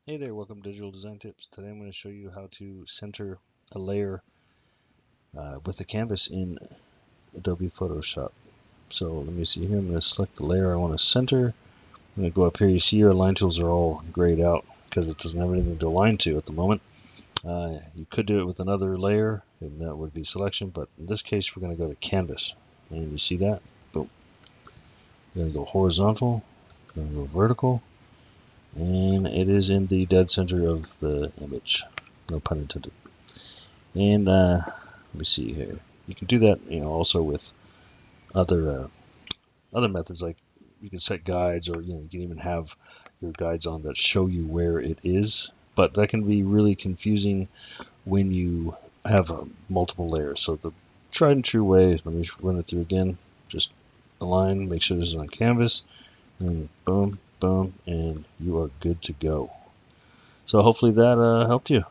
Hey there, welcome to Digital Design Tips. Today I'm going to show you how to center a layer with a canvas in Adobe Photoshop. So let me see here, I'm going to select the layer I want to center. I'm going to go up here. You see your align tools are all grayed out because it doesn't have anything to align to at the moment. You could do it with another layer and that would be selection, but in this case we're going to go to canvas. And you see that? Boom. We're going to go horizontal, we're going to go vertical, and it is in the dead center of the image. No pun intended. And let me see here. You can do that, also with other other methods, like you can set guides, or you can even have your guides on that show you where it is. But that can be really confusing when you have multiple layers. So the tried and true way, let me run it through again. Just align, make sure this is on canvas, and boom, boom, and you are good to go. So hopefully that helped you.